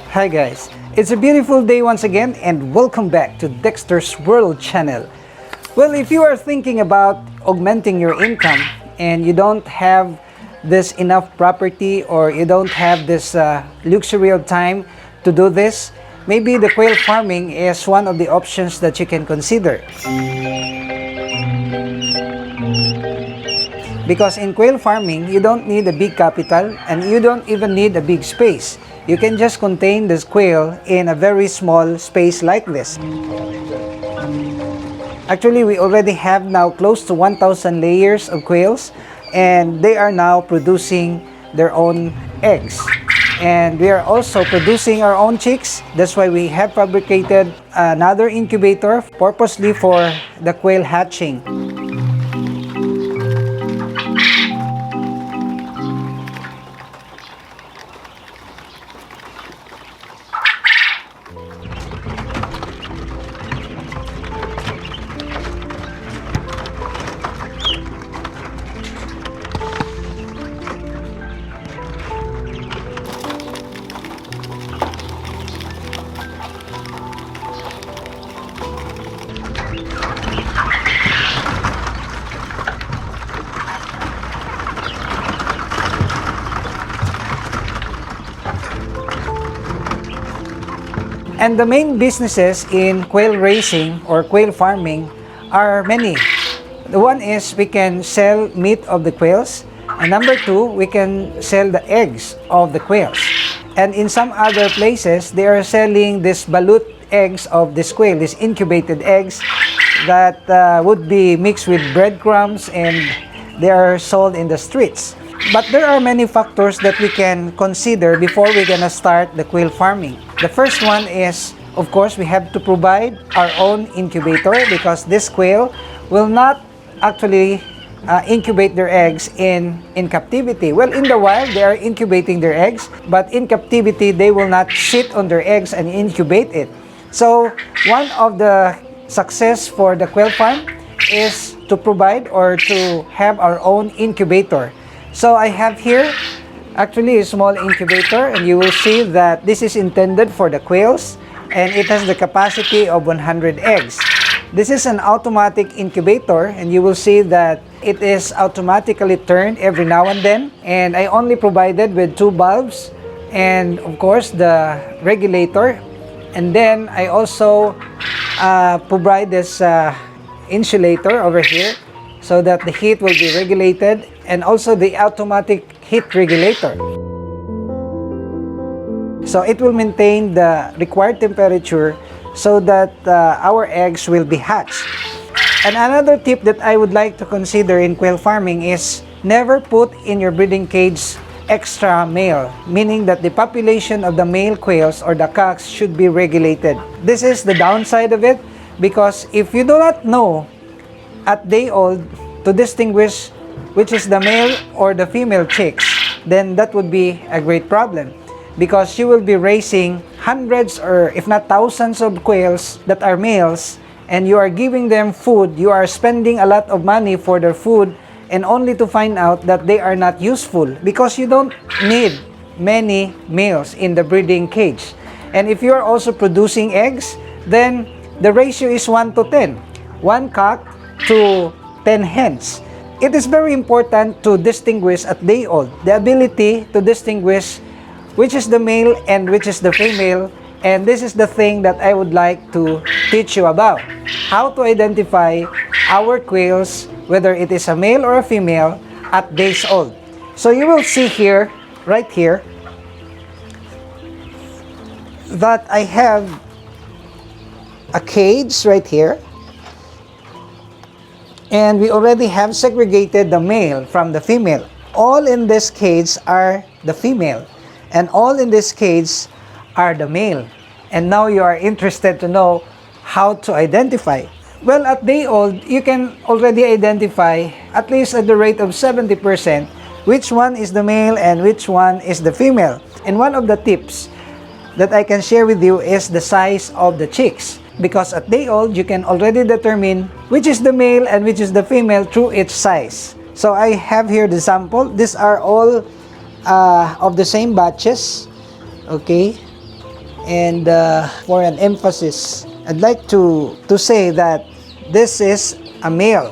Hi guys, it's a beautiful day once again and welcome back to Dexter's World channel. Well, if you are thinking about augmenting your income and you don't have this enough property or you don't have this luxury of time to do this, maybe the quail farming is one of the options that you can consider. Because in quail farming, you don't need a big capital and you don't even need a big space. You can just contain this quail in a very small space like this. Actually, we already have now close to 1,000 layers of quails and they are now producing their own eggs. And we are also producing our own chicks. That's why we have fabricated another incubator purposely for the quail hatching. And the main businesses in quail raising or quail farming are many. The one is we can sell meat of the quails, and number two, we can sell the eggs of the quails. And in some other places, they are selling this balut eggs of this quail, these incubated eggs that would be mixed with breadcrumbs and they are sold in the streets. But there are many factors that we can consider before we're gonna start the quail farming. The first one is, of course, we have to provide our own incubator because this quail will not actually incubate their eggs in captivity. Well, in the wild, they are incubating their eggs, but in captivity, they will not sit on their eggs and incubate it. So, one of the success for the quail farm is to provide or to have our own incubator. So I have here actually a small incubator, and you will see that this is intended for the quails and it has the capacity of 100 eggs. This is an automatic incubator and you will see that it is automatically turned every now and then, and I only provided with 2 bulbs and of course the regulator, and then I also provide this insulator over here so that the heat will be regulated, and also the automatic heat regulator. So it will maintain the required temperature so that our eggs will be hatched. And another tip that I would like to consider in quail farming is never put in your breeding cage extra male, meaning that the population of the male quails or the cocks should be regulated. This is the downside of it, because if you do not know at day old to distinguish which is the male or the female chicks, then that would be a great problem, because you will be raising hundreds or if not thousands of quails that are males, and you are giving them food, you are spending a lot of money for their food, and only to find out that they are not useful because you don't need many males in the breeding cage. And if you are also producing eggs, then the ratio is 1 to 10, 1 cock to 10 hens. It is very important to distinguish at day old, the ability to distinguish which is the male and which is the female, and this is the thing that I would like to teach you about. How to identify our quails, whether it is a male or a female, at days old. So you will see here, right here, that I have a cage right here. And we already have segregated the male from the female. All in this cage are the female, and all in this cage are the male. And now you are interested to know how to identify. Well, at day old, you can already identify at least at the rate of 70% which one is the male and which one is the female. And one of the tips that I can share with you is the size of the chicks. Because at day old, you can already determine which is the male and which is the female through its size. So I have here the sample. These are all of the same batches. Okay. And for an emphasis, I'd like to say that this is a male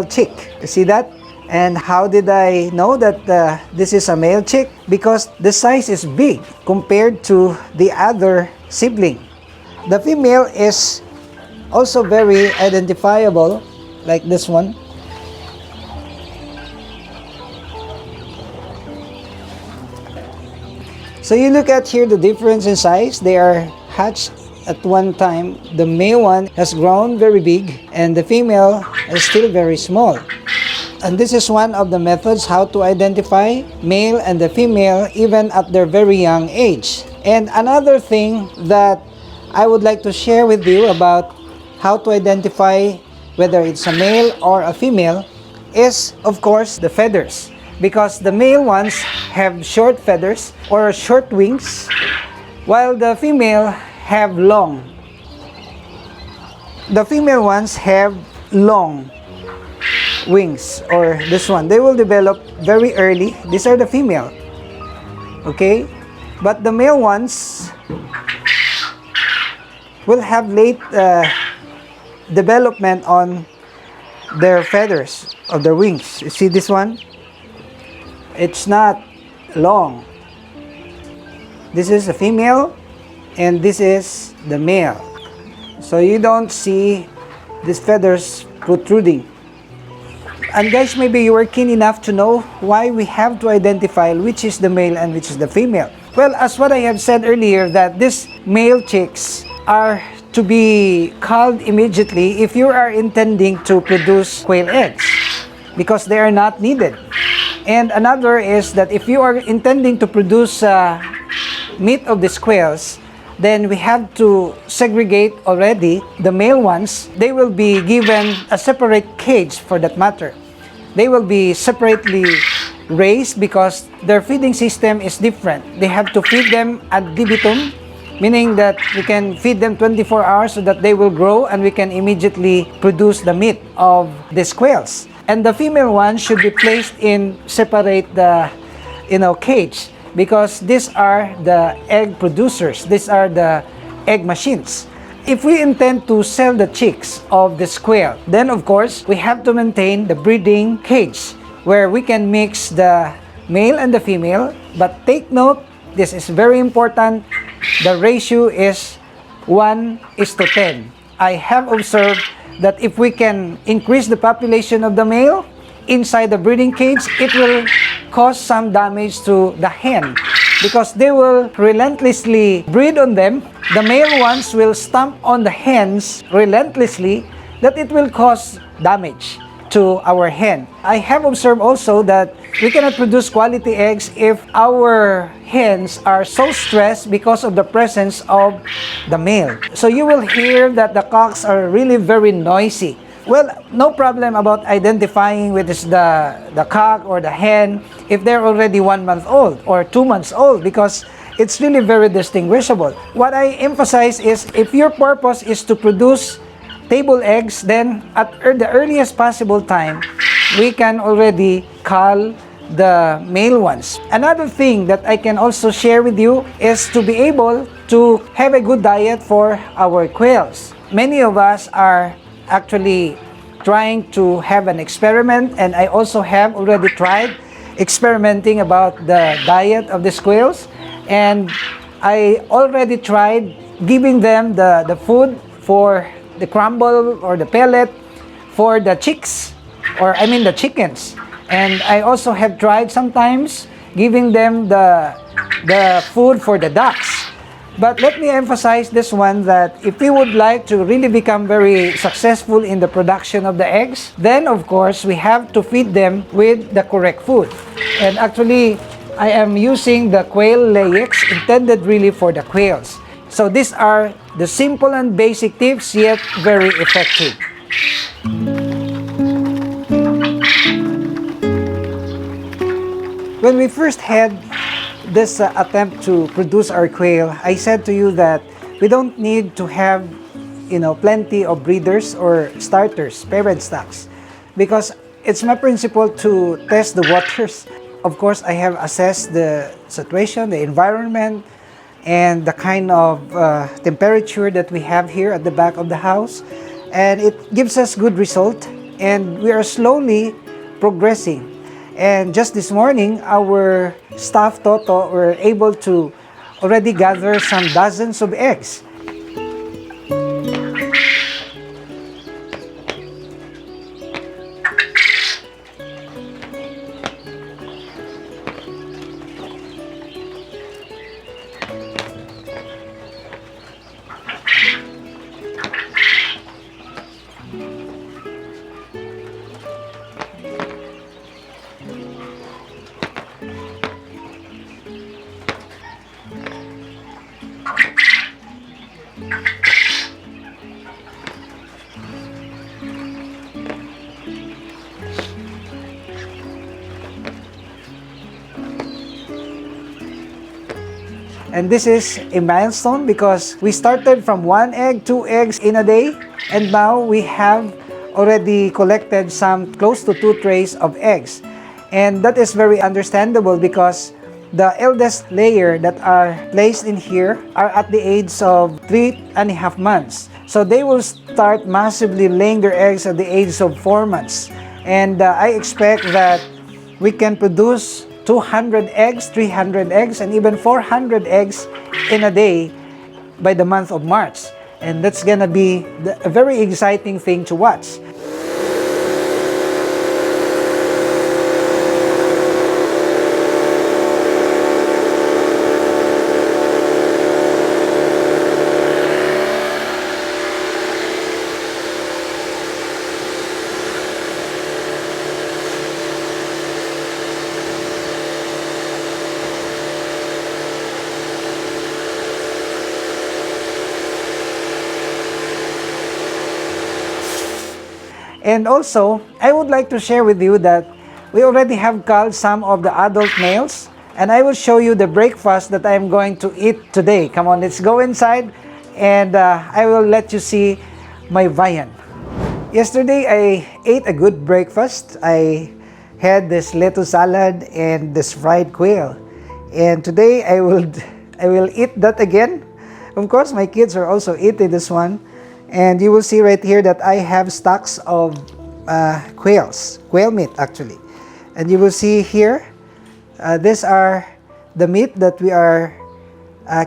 chick. You see that? And how did I know that this is a male chick? Because the size is big compared to the other sibling. The female is also very identifiable, like this one. So you look at here the difference in size. They are hatched at one time. The male one has grown very big and the female is still very small. And this is one of the methods how to identify male and the female even at their very young age. And another thing that I would like to share with you about how to identify whether it's a male or a female is, of course, the feathers. Because the male ones have short feathers or short wings, while the female have long. The female ones have long wings, or this one. They will develop very early. These are the female. Okay? But the male ones will have late development on their feathers of their wings. You see this one? It's not long. This is a female and this is the male. So you don't see these feathers protruding. And guys, maybe you are keen enough to know why we have to identify which is the male and which is the female. Well, as what I have said earlier, that these male chicks are to be culled immediately if you are intending to produce quail eggs, because they are not needed. And another is that if you are intending to produce meat of these quails, then we have to segregate already the male ones. They will be given a separate cage for that matter. They will be separately raised because their feeding system is different. They have to feed them ad libitum, meaning that we can feed them 24 hours so that they will grow and we can immediately produce the meat of these quails. And the female ones should be placed in separate cage, because these are the egg producers. These are the egg machines. If we intend to sell the chicks of this quail, then of course we have to maintain the breeding cage where we can mix the male and the female. But take note, this is very important, the ratio is 1:10. I have observed that if we can increase the population of the male inside the breeding cage, it will cause some damage to the hen because they will relentlessly breed on them. The male ones will stomp on the hens relentlessly, that it will cause damage to our hen. I have observed also that we cannot produce quality eggs if our hens are so stressed because of the presence of the male. So you will hear that the cocks are really very noisy. Well, no problem about identifying whether it's the cock or the hen if they're already 1 month old or 2 months old, because it's really very distinguishable. What I emphasize is if your purpose is to produce table eggs, then at the earliest possible time, we can already cull the male ones. Another thing that I can also share with you is to be able to have a good diet for our quails. Many of us are actually trying to have an experiment, and I also have already tried experimenting about the diet of these quails, and I already tried giving them the food for the crumble or the pellet for the chicks, or I mean the chickens. And I also have tried sometimes giving them the food for the ducks. But let me emphasize this one, that if we would like to really become very successful in the production of the eggs, then of course we have to feed them with the correct food. And actually, I am using the quail layex intended really for the quails. So these are the simple and basic tips, yet very effective. When we first had this attempt to produce our quail, I said to you that we don't need to have, plenty of breeders or starters, parent stocks, because It's my principle to test the waters. Of course, I have assessed the situation, the environment, and the kind of temperature that we have here at the back of the house. And it gives us good result, and we are slowly progressing. And just this morning, our staff Toto were able to already gather some dozens of eggs. And this is a milestone because we started from 1 egg, 2 eggs in a day, and now we have already collected some close to 2 trays of eggs. And that is very understandable because the eldest layer that are placed in here are at the age of 3.5 months. So they will start massively laying their eggs at the age of 4 months. And I expect that we can produce 200 eggs, 300 eggs, and even 400 eggs in a day by the month of March. And that's gonna be a very exciting thing to watch. And also, I would like to share with you that we already have culled some of the adult males, and I will show you the breakfast that I am going to eat today. Come on, let's go inside, and I will let you see my viand. Yesterday, I ate a good breakfast. I had this lettuce salad and this fried quail. And today, I will eat that again. Of course, my kids are also eating this one. And you will see right here that I have stocks of quail meat actually. And you will see here, these are the meat that we are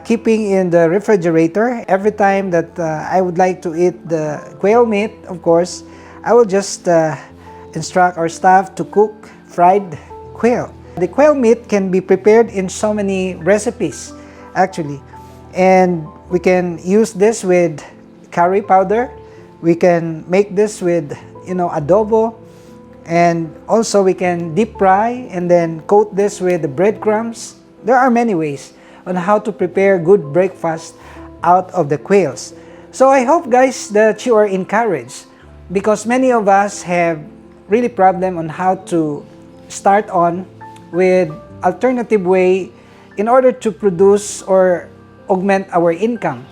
keeping in the refrigerator. Every time that I would like to eat the quail meat, of course, I will just instruct our staff to cook fried quail. The quail meat can be prepared in so many recipes actually. And we can use this with curry powder. We can make this with, adobo, and also we can deep fry and then coat this with the breadcrumbs. There are many ways on how to prepare good breakfast out of the quails. So I hope, guys, that you are encouraged because many of us have really problem on how to start on with alternative way in order to produce or augment our income.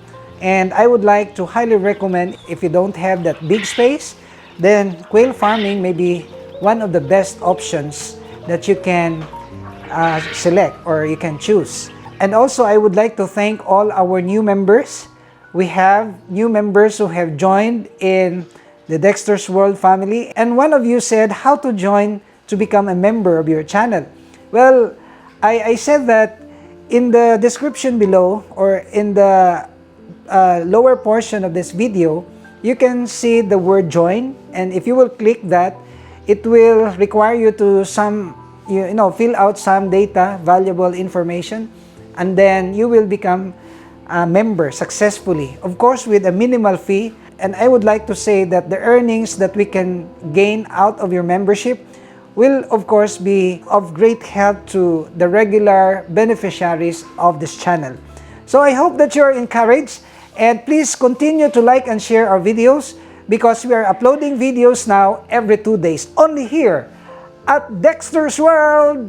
And I would like to highly recommend, if you don't have that big space, then quail farming may be one of the best options that you can select or you can choose. And also, I would like to thank all our new members. We have new members who have joined in the Dexter's World family. And one of you said how to join to become a member of your channel. Well, I said that in the description below or in the lower portion of this video, you can see the word join, and if you will click that, it will require you to fill out some data, valuable information, and then you will become a member successfully, of course with a minimal fee. And I would like to say that the earnings that we can gain out of your membership will of course be of great help to the regular beneficiaries of this channel. So I hope that you are encouraged. And please continue to like and share our videos because we are uploading videos now every 2 days only here at Dexter's World.